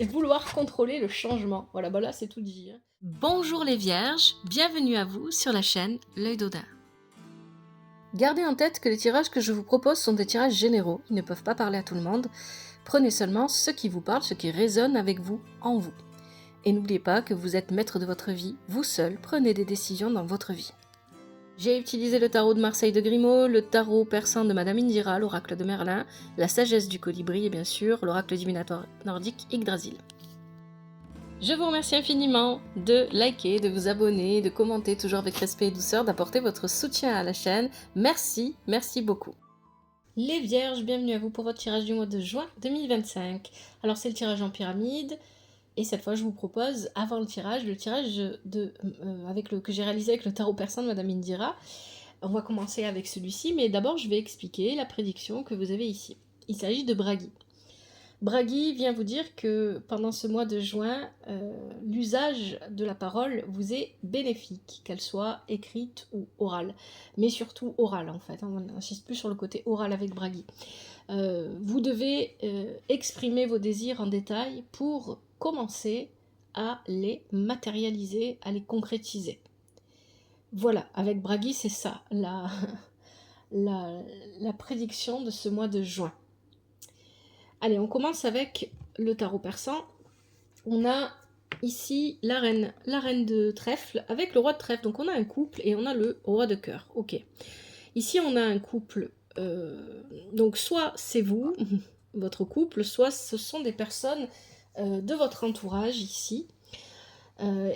Et vouloir contrôler le changement. Voilà, bah là, c'est tout dit, hein. Bonjour les vierges, bienvenue à vous sur la chaîne L'Œil d'Odin. Gardez en tête que les tirages que je vous propose sont des tirages généraux, ils ne peuvent pas parler à tout le monde. Prenez seulement ce qui vous parle, ce qui résonne avec vous, en vous. Et n'oubliez pas que vous êtes maître de votre vie, vous seul prenez des décisions dans votre vie. J'ai utilisé le tarot de Marseille de Grimaud, le tarot persan de Madame Indira, l'oracle de Merlin, la sagesse du colibri et bien sûr l'oracle divinatoire nordique Yggdrasil. Je vous remercie infiniment de liker, de vous abonner, de commenter toujours avec respect et douceur, d'apporter votre soutien à la chaîne. Merci, merci beaucoup. Les Vierges, bienvenue à vous pour votre tirage du mois de juin 2025. Alors c'est le tirage en pyramide, et cette fois je vous propose, avant le tirage que j'ai réalisé avec le tarot persan de Madame Indira. On va commencer avec celui-ci, mais d'abord je vais expliquer la prédiction que vous avez ici. Il s'agit de Bragi. Bragi vient vous dire que pendant ce mois de juin, l'usage de la parole vous est bénéfique, qu'elle soit écrite ou orale. Mais surtout orale en fait, on n'insiste plus sur le côté oral avec Bragi. Vous devez exprimer vos désirs en détail pour commencer à les matérialiser, à les concrétiser. Voilà, avec Bragi, c'est ça, la prédiction de ce mois de juin. Allez, on commence avec le tarot persan. On a ici la reine de trèfle avec le roi de trèfle. Donc on a un couple et on a le roi de cœur. Ok. Ici on a un couple. Donc soit c'est vous, votre couple, soit ce sont des personnes de votre entourage ici.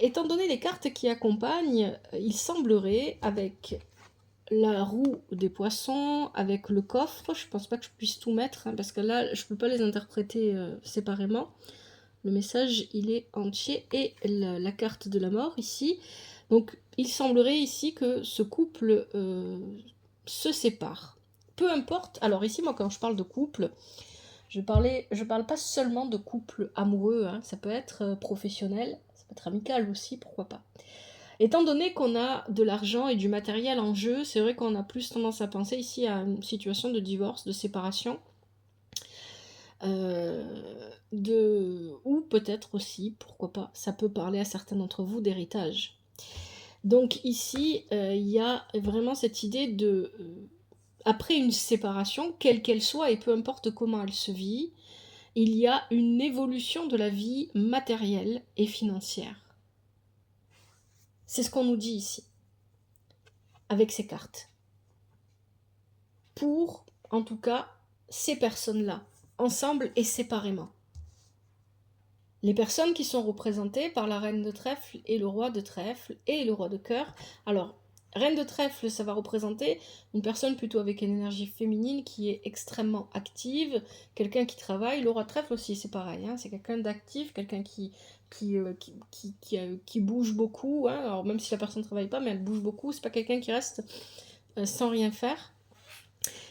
Étant donné les cartes qui accompagnent, il semblerait avec la roue des poissons, avec le coffre, je pense pas que je puisse tout mettre, hein, parce que là, je peux pas les interpréter séparément. Le message, il est entier, et la carte de la mort, ici. Donc, il semblerait ici que ce couple se sépare. Peu importe, alors ici, moi, quand je parle de couple, je parle pas seulement de couple amoureux, hein, ça peut être professionnel, ça peut être amical aussi, pourquoi pas. Étant donné qu'on a de l'argent et du matériel en jeu, c'est vrai qu'on a plus tendance à penser ici à une situation de divorce, de séparation, ou peut-être aussi, pourquoi pas, ça peut parler à certains d'entre vous d'héritage. Donc ici, il y a vraiment cette idée de, après une séparation, quelle qu'elle soit et peu importe comment elle se vit, il y a une évolution de la vie matérielle et financière. C'est ce qu'on nous dit ici, avec ces cartes. Pour, en tout cas, ces personnes-là, ensemble et séparément. Les personnes qui sont représentées par la reine de trèfle et le roi de trèfle et le roi de cœur. Alors, reine de trèfle, ça va représenter une personne plutôt avec une énergie féminine qui est extrêmement active, quelqu'un qui travaille. Le roi de trèfle aussi, c'est pareil, hein, c'est quelqu'un d'actif, quelqu'un qui bouge beaucoup, hein. Alors même si la personne ne travaille pas, mais elle bouge beaucoup, c'est pas quelqu'un qui reste sans rien faire.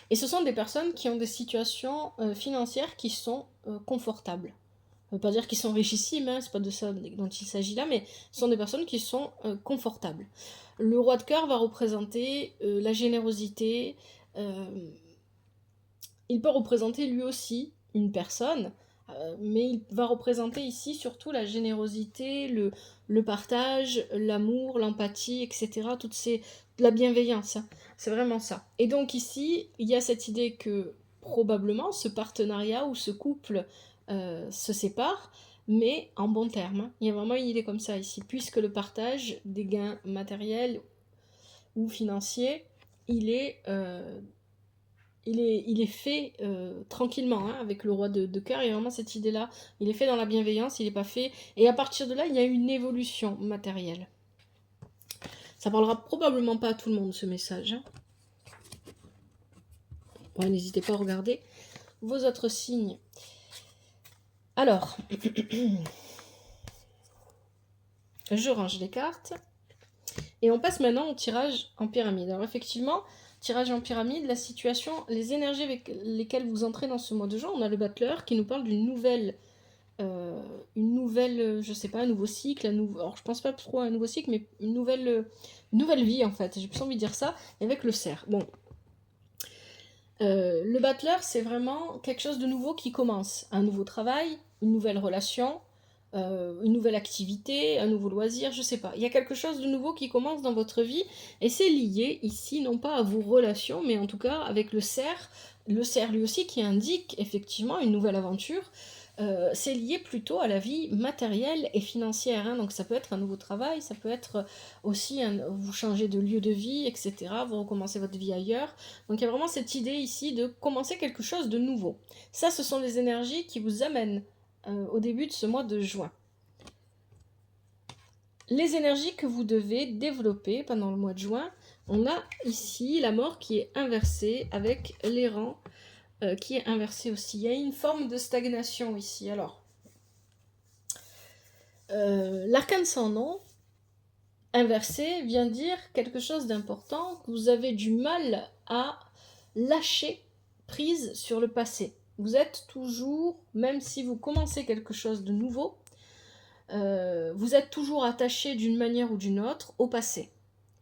Et ce sont des personnes qui ont des situations financières qui sont confortables. Ça ne veut pas dire qu'ils sont richissimes, hein, c'est pas de ça dont il s'agit là, mais ce sont des personnes qui sont confortables. Le roi de cœur va représenter la générosité. Il peut représenter lui aussi une personne, mais il va représenter ici surtout la générosité, le partage, l'amour, l'empathie, etc. La bienveillance, hein. C'est vraiment ça. Et donc ici, il y a cette idée que probablement ce partenariat ou ce couple se sépare, mais en bons termes, hein. Il y a vraiment une idée comme ça ici, puisque le partage des gains matériels ou financiers, il est fait tranquillement, hein, avec le roi de cœur. Il y a vraiment cette idée-là. Il est fait dans la bienveillance, il n'est pas fait. Et à partir de là, il y a une évolution matérielle. Ça parlera probablement pas à tout le monde, ce message, hein. Ouais, n'hésitez pas à regarder vos autres signes. Alors, je range les cartes. Et on passe maintenant au tirage en pyramide. Alors effectivement, tirage en pyramide, la situation, les énergies avec lesquelles vous entrez dans ce mois de juin, on a le battleur qui nous parle d'une nouvelle, je sais pas, un nouveau cycle, alors je pense pas trop à un nouveau cycle, mais une nouvelle vie en fait, j'ai plus envie de dire ça, et avec le cerf. Bon. Le battleur, c'est vraiment quelque chose de nouveau qui commence, un nouveau travail, une nouvelle relation, une nouvelle activité, un nouveau loisir, je sais pas. Il y a quelque chose de nouveau qui commence dans votre vie et c'est lié ici non pas à vos relations, mais en tout cas avec le cerf lui aussi qui indique effectivement une nouvelle aventure. C'est lié plutôt à la vie matérielle et financière, hein. Donc ça peut être un nouveau travail, ça peut être aussi vous changez de lieu de vie, etc. Vous recommencez votre vie ailleurs. Donc il y a vraiment cette idée ici de commencer quelque chose de nouveau. Ça, ce sont les énergies qui vous amènent au début de ce mois de juin. Les énergies que vous devez développer pendant le mois de juin, on a ici la mort qui est inversée avec l'errant qui est inversé aussi. Il y a une forme de stagnation ici. Alors, l'arcane sans nom, inversé, vient dire quelque chose d'important, que vous avez du mal à lâcher prise sur le passé. Vous êtes toujours, même si vous commencez quelque chose de nouveau, vous êtes toujours attaché d'une manière ou d'une autre au passé.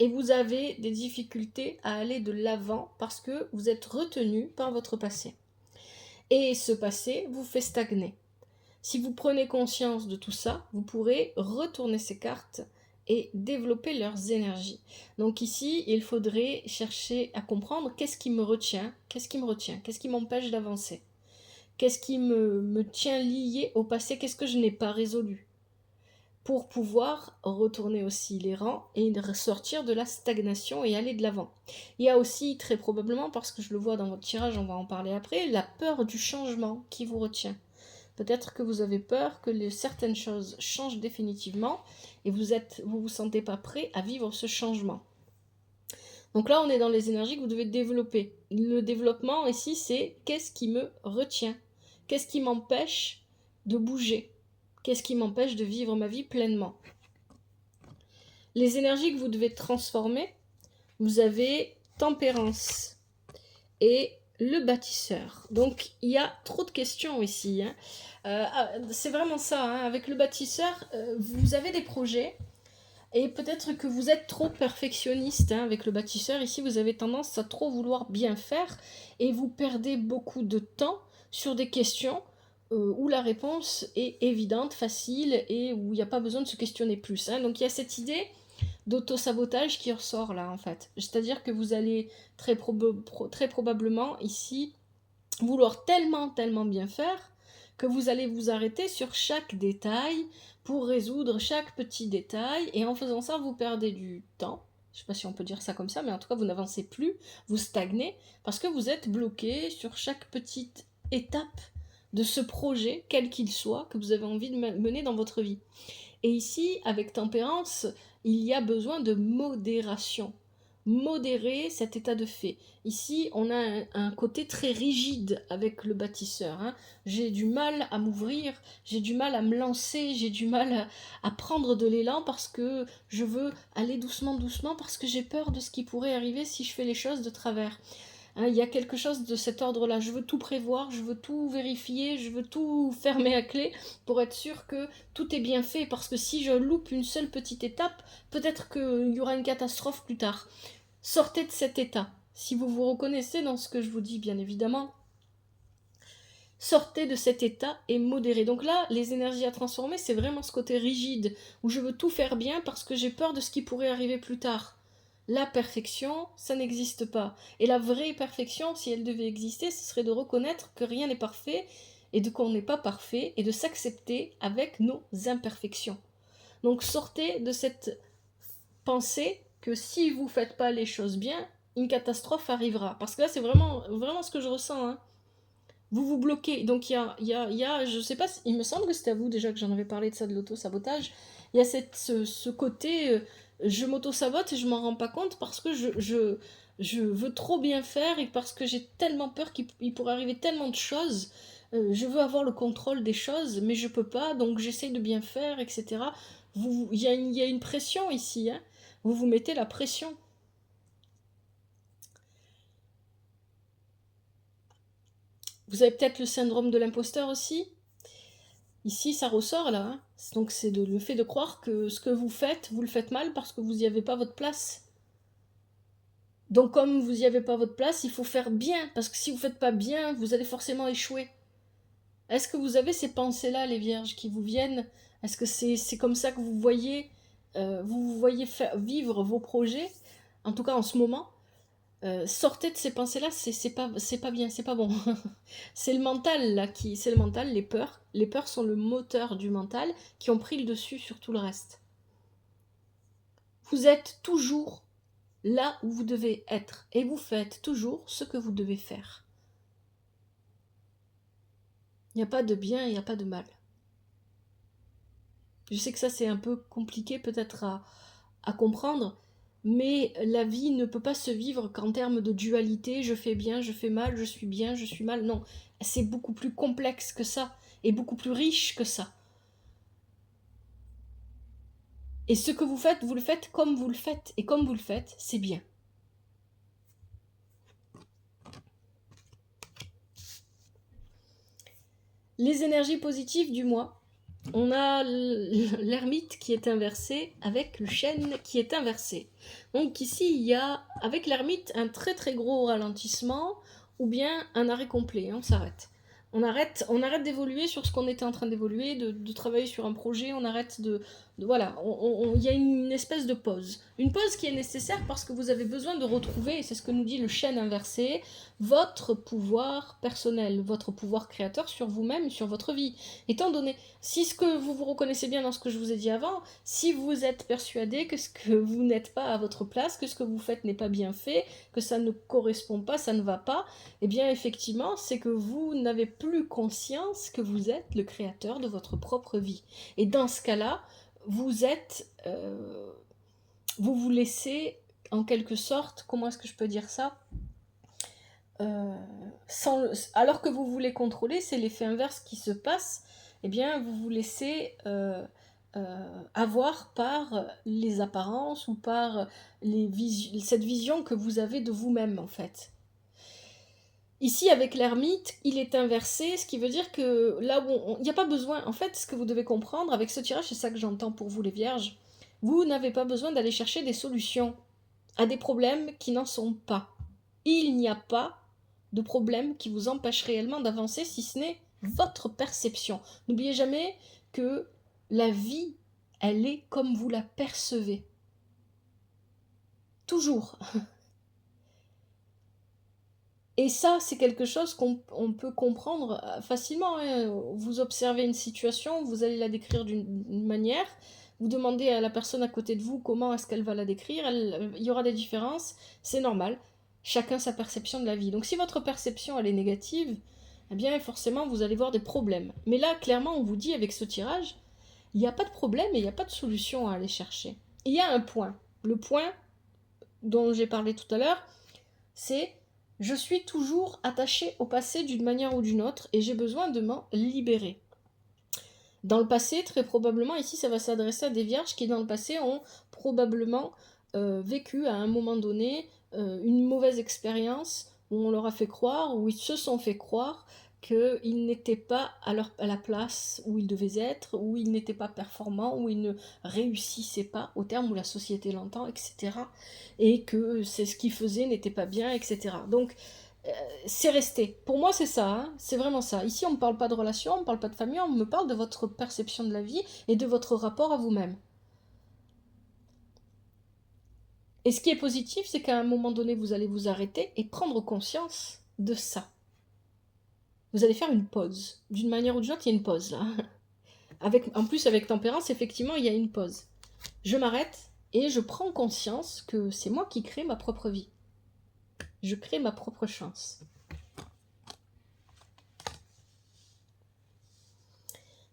Et vous avez des difficultés à aller de l'avant parce que vous êtes retenu par votre passé. Et ce passé vous fait stagner. Si vous prenez conscience de tout ça, vous pourrez retourner ces cartes et développer leurs énergies. Donc ici, il faudrait chercher à comprendre qu'est-ce qui me retient, qu'est-ce qui m'empêche d'avancer, qu'est-ce qui me tient lié au passé, qu'est-ce que je n'ai pas résolu, pour pouvoir retourner aussi les rangs et sortir de la stagnation et aller de l'avant. Il y a aussi très probablement, parce que je le vois dans votre tirage, on va en parler après, la peur du changement qui vous retient. Peut-être que vous avez peur que certaines choses changent définitivement et vous sentez pas prêt à vivre ce changement. Donc là, on est dans les énergies que vous devez développer. Le développement ici, c'est qu'est-ce qui me retient? Qu'est-ce qui m'empêche de bouger? Qu'est-ce qui m'empêche de vivre ma vie pleinement? Les énergies que vous devez transformer, vous avez tempérance et le bâtisseur. Donc il y a trop de questions ici, hein. C'est vraiment ça, hein. Avec le bâtisseur, vous avez des projets et peut-être que vous êtes trop perfectionniste, hein. Avec le bâtisseur, ici vous avez tendance à trop vouloir bien faire et vous perdez beaucoup de temps sur des questions où la réponse est évidente, facile et où il n'y a pas besoin de se questionner plus, hein. Donc il y a cette idée d'auto-sabotage qui ressort là en fait. C'est-à-dire que vous allez très probablement ici vouloir tellement bien faire que vous allez vous arrêter sur chaque détail pour résoudre chaque petit détail et en faisant ça vous perdez du temps. Je ne sais pas si on peut dire ça comme ça, mais en tout cas vous n'avancez plus, vous stagnez parce que vous êtes bloqué sur chaque petite étape de ce projet, quel qu'il soit, que vous avez envie de mener dans votre vie. Et ici, avec tempérance, il y a besoin de modération. Modérer cet état de fait. Ici, on a un côté très rigide avec le bâtisseur, hein. J'ai du mal à m'ouvrir, j'ai du mal à me lancer, j'ai du mal à prendre de l'élan parce que je veux aller doucement, parce que j'ai peur de ce qui pourrait arriver si je fais les choses de travers. Hein, il y a quelque chose de cet ordre-là. Je veux tout prévoir, je veux tout vérifier, je veux tout fermer à clé pour être sûr que tout est bien fait. Parce que si je loupe une seule petite étape, peut-être qu'il y aura une catastrophe plus tard. Sortez de cet état. Si vous vous reconnaissez dans ce que je vous dis, bien évidemment, sortez de cet état et modérez. Donc là, les énergies à transformer, c'est vraiment ce côté rigide, où je veux tout faire bien parce que j'ai peur de ce qui pourrait arriver plus tard. La perfection, ça n'existe pas. Et la vraie perfection, si elle devait exister, ce serait de reconnaître que rien n'est parfait et de qu'on n'est pas parfait et de s'accepter avec nos imperfections. Donc sortez de cette pensée que si vous ne faites pas les choses bien, une catastrophe arrivera. Parce que là, c'est vraiment ce que je ressens, hein. Vous vous bloquez. Donc il y a, je sais pas, il me semble que c'était à vous déjà que j'en avais parlé de ça, de l'auto-sabotage. Il y a ce côté, je m'auto-sabote et je m'en rends pas compte parce que je veux trop bien faire et parce que j'ai tellement peur qu'il pourrait arriver tellement de choses. Je veux avoir le contrôle des choses, mais je peux pas, donc j'essaye de bien faire, etc. Il y a une pression ici, hein. Vous vous mettez la pression. Vous avez peut-être le syndrome de l'imposteur aussi. Ici, ça ressort là, hein. Donc c'est le fait de croire que ce que vous le faites mal parce que vous n'y avez pas votre place. Donc comme vous n'y avez pas votre place, il faut faire bien, parce que si vous ne faites pas bien, vous allez forcément échouer. Est-ce que vous avez ces pensées-là, les vierges, qui vous viennent? Est-ce que c'est comme ça que vous voyez vivre vos projets? En tout cas, en ce moment, sortez de ces pensées-là, c'est pas bien, c'est pas bon. C'est le mental, là, c'est le mental, les peurs. Les peurs sont le moteur du mental qui ont pris le dessus sur tout le reste. Vous êtes toujours là où vous devez être et vous faites toujours ce que vous devez faire. Il n'y a pas de bien, il n'y a pas de mal. Je sais que ça c'est un peu compliqué peut-être à comprendre, mais la vie ne peut pas se vivre qu'en termes de dualité, je fais bien, je fais mal, je suis bien, je suis mal. Non, c'est beaucoup plus complexe que ça et beaucoup plus riche que ça. Et ce que vous le faites comme vous le faites, et comme vous le faites, c'est bien. Les énergies positives du mois. On a l'ermite qui est inversé avec le chêne qui est inversé. Donc ici, il y a avec l'ermite un très très gros ralentissement ou bien un arrêt complet, on s'arrête. On arrête d'évoluer sur ce qu'on était en train d'évoluer, de travailler sur un projet, on arrête voilà, il y a une espèce de pause. Une pause qui est nécessaire parce que vous avez besoin de retrouver, et c'est ce que nous dit le chêne inversé, votre pouvoir personnel, votre pouvoir créateur sur vous-même, sur votre vie. Étant donné, si ce que vous vous reconnaissez bien dans ce que je vous ai dit avant, si vous êtes persuadé que ce que vous n'êtes pas à votre place, que ce que vous faites n'est pas bien fait, que ça ne correspond pas, ça ne va pas, eh bien effectivement, c'est que vous n'avez plus conscience que vous êtes le créateur de votre propre vie. Et dans ce cas-là, vous êtes... vous vous laissez, en quelque sorte, comment est-ce que je peux dire ça, alors que vous voulez contrôler, c'est l'effet inverse qui se passe, eh bien vous vous laissez avoir par les apparences ou par cette vision que vous avez de vous-même en fait. Ici avec l'ermite, il est inversé, ce qui veut dire que là où il n'y a pas besoin, en fait ce que vous devez comprendre avec ce tirage, c'est ça que j'entends pour vous les vierges, vous n'avez pas besoin d'aller chercher des solutions à des problèmes qui n'en sont pas. Il n'y a pas de problème qui vous empêche réellement d'avancer si ce n'est votre perception. N'oubliez jamais que la vie, elle est comme vous la percevez. Toujours. Et ça, c'est quelque chose qu'on peut comprendre facilement. Hein. Vous observez une situation, vous allez la décrire d'une manière, vous demandez à la personne à côté de vous comment est-ce qu'elle va la décrire, il y aura des différences, c'est normal. Chacun sa perception de la vie. Donc si votre perception elle est négative, eh bien forcément vous allez voir des problèmes. Mais là, clairement, on vous dit avec ce tirage, il n'y a pas de problème et il n'y a pas de solution à aller chercher. Il y a un point. Le point dont j'ai parlé tout à l'heure, c'est je suis toujours attachée au passé d'une manière ou d'une autre et j'ai besoin de m'en libérer. Dans le passé, très probablement, ici ça va s'adresser à des vierges qui dans le passé ont probablement vécu à un moment donné une mauvaise expérience où on leur a fait croire, où ils se sont fait croire qu'ils n'étaient pas à la place où ils devaient être, où ils n'étaient pas performants, où ils ne réussissaient pas au terme où la société l'entend, etc. Et que c'est ce qu'ils faisaient n'était pas bien, etc. Donc, c'est resté. Pour moi, c'est ça, hein, c'est vraiment ça. Ici, on ne parle pas de relation, on ne parle pas de famille, on me parle de votre perception de la vie et de votre rapport à vous-même. Et ce qui est positif, c'est qu'à un moment donné, vous allez vous arrêter et prendre conscience de ça. Vous allez faire une pause. D'une manière ou d'une autre, il y a une pause là. En plus, avec tempérance, effectivement, il y a une pause. Je m'arrête et je prends conscience que c'est moi qui crée ma propre vie. Je crée ma propre chance.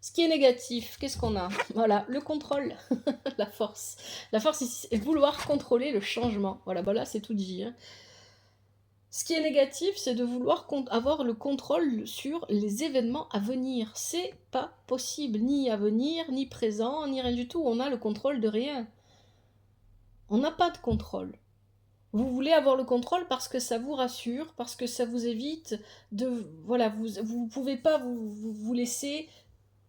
Ce qui est négatif, qu'est-ce qu'on a? Voilà, le contrôle, la force. La force, c'est vouloir contrôler le changement. Voilà, bah là, c'est tout dit. Hein. Ce qui est négatif, c'est de vouloir avoir le contrôle sur les événements à venir. C'est pas possible, ni à venir, ni présent, ni rien du tout. On a le contrôle de rien. On n'a pas de contrôle. Vous voulez avoir le contrôle parce que ça vous rassure, parce que ça vous évite de... Voilà, vous pouvez pas vous laisser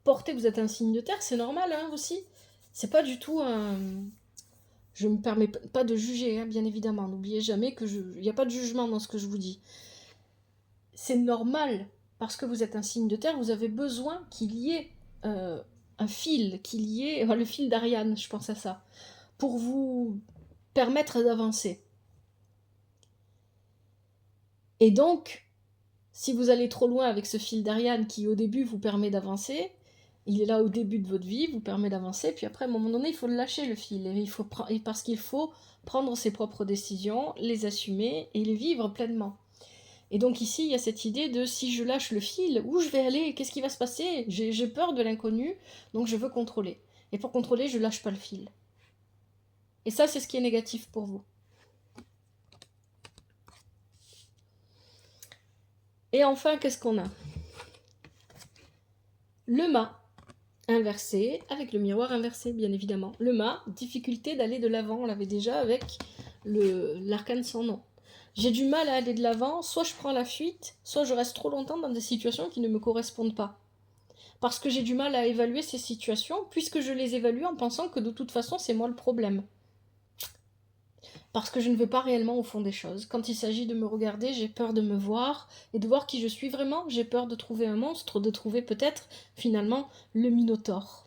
porter, vous êtes un signe de terre, c'est normal hein, aussi. C'est pas du tout un... Je me permets pas de juger, hein, bien évidemment. N'oubliez jamais que il n'y a pas de jugement dans ce que je vous dis. C'est normal parce que vous êtes un signe de terre, vous avez besoin qu'il y ait un fil, qu'il y ait le fil d'Ariane, je pense à ça, pour vous permettre d'avancer. Et donc, si vous allez trop loin avec ce fil d'Ariane qui au début vous permet d'avancer, il est là au début de votre vie, vous permet d'avancer, puis après à un moment donné il faut le lâcher le fil, parce qu'il faut prendre ses propres décisions, les assumer et les vivre pleinement. Et donc ici il y a cette idée de si je lâche le fil, où je vais aller, qu'est-ce qui va se passer, j'ai peur de l'inconnu, donc je veux contrôler. Et pour contrôler je lâche pas le fil. Et ça c'est ce qui est négatif pour vous. Et enfin, qu'est-ce qu'on a? Le mât inversé, avec le miroir inversé, bien évidemment. Le mât, difficulté d'aller de l'avant, on l'avait déjà avec l'arcane sans nom. J'ai du mal à aller de l'avant, soit je prends la fuite, soit je reste trop longtemps dans des situations qui ne me correspondent pas. Parce que j'ai du mal à évaluer ces situations, puisque je les évalue en pensant que de toute façon, c'est moi le problème. Parce que je ne vais pas réellement au fond des choses. Quand il s'agit de me regarder, j'ai peur de me voir et de voir qui je suis vraiment. J'ai peur de trouver un monstre, de trouver peut-être finalement le Minotaure.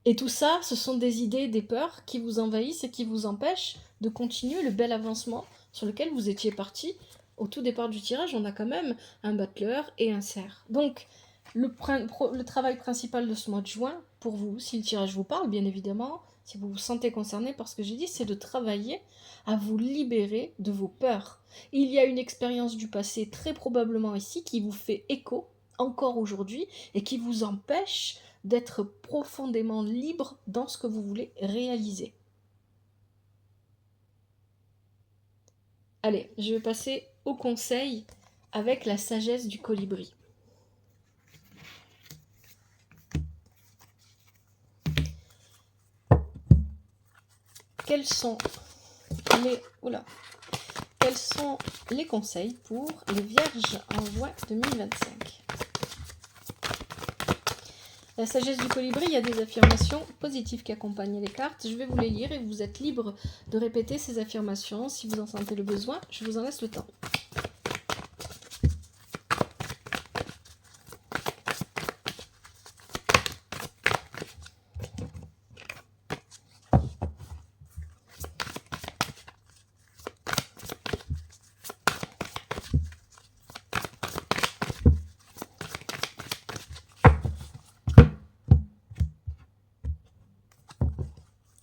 Et tout ça, ce sont des idées, des peurs qui vous envahissent et qui vous empêchent de continuer le bel avancement sur lequel vous étiez parti. Au tout départ du tirage, on a quand même un battleur et un cerf. Donc, le travail principal de ce mois de juin, pour vous, si le tirage vous parle, bien évidemment, si vous vous sentez concerné par ce que j'ai dit, c'est de travailler à vous libérer de vos peurs. Il y a une expérience du passé très probablement ici qui vous fait écho, encore aujourd'hui, et qui vous empêche d'être profondément libre dans ce que vous voulez réaliser. Allez, je vais passer au conseil avec la sagesse du colibri. Quels sont les conseils pour les vierges en juin 2025? La sagesse du colibri, il y a des affirmations positives qui accompagnent les cartes. Je vais vous les lire et vous êtes libre de répéter ces affirmations si vous en sentez le besoin. Je vous en laisse le temps.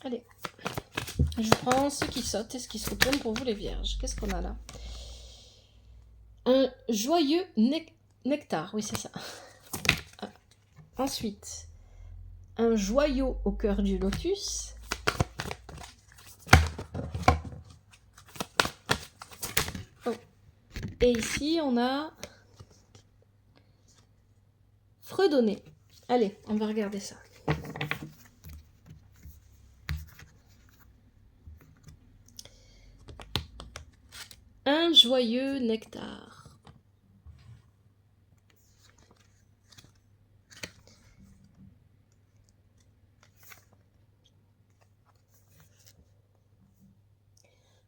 Allez, je prends ce qui saute et ce qui se retourne pour vous les vierges. Qu'est-ce qu'on a là? Un joyeux nectar, oui c'est ça. Ensuite, un joyau au cœur du lotus. Oh. Et ici, on a fredonner. Allez, on va regarder ça. Un joyeux nectar.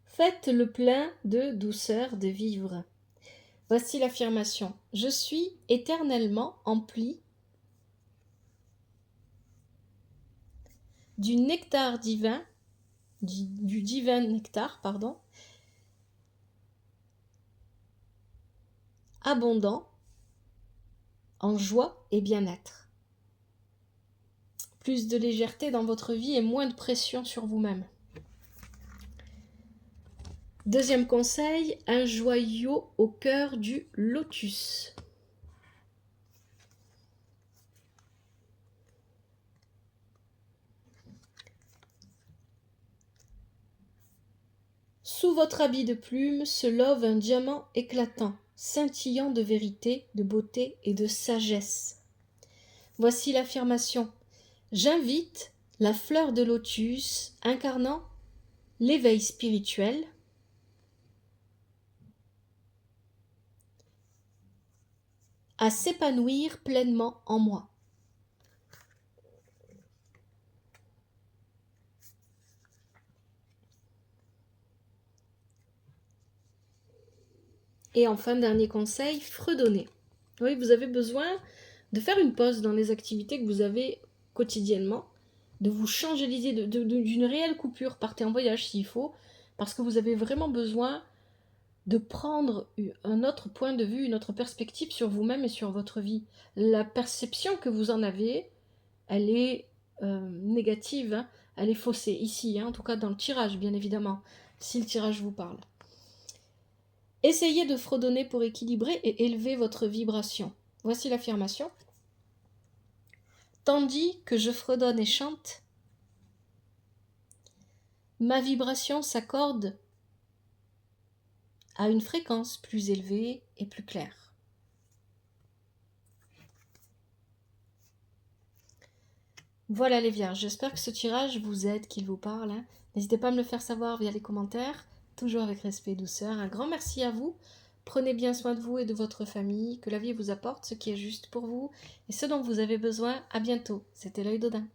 Faites le plein de douceur de vivre. Voici l'affirmation. Je suis éternellement empli du nectar divin, du divin nectar, pardon, abondant en joie et bien-être. Plus de légèreté dans votre vie et moins de pression sur vous-même. Deuxième conseil, un joyau au cœur du lotus. Sous votre habit de plume se love un diamant éclatant, scintillant de vérité, de beauté et de sagesse. Voici l'affirmation. J'invite la fleur de lotus incarnant l'éveil spirituel à s'épanouir pleinement en moi. Et enfin, dernier conseil, fredonner. Oui, vous avez besoin de faire une pause dans les activités que vous avez quotidiennement, de vous changer l'idée d'une réelle coupure, partez en voyage s'il faut, parce que vous avez vraiment besoin de prendre un autre point de vue, une autre perspective sur vous-même et sur votre vie. La perception que vous en avez, elle est négative, hein, elle est faussée ici, hein, en tout cas dans le tirage bien évidemment, si le tirage vous parle. Essayez de fredonner pour équilibrer et élever votre vibration. Voici l'affirmation. Tandis que je fredonne et chante, ma vibration s'accorde à une fréquence plus élevée et plus claire. Voilà les vierges, j'espère que ce tirage vous aide, qu'il vous parle. Hein. N'hésitez pas à me le faire savoir via les commentaires, toujours avec respect et douceur. Un grand merci à vous. Prenez bien soin de vous et de votre famille, que la vie vous apporte ce qui est juste pour vous et ce dont vous avez besoin. À bientôt. C'était l'œil d'Odin.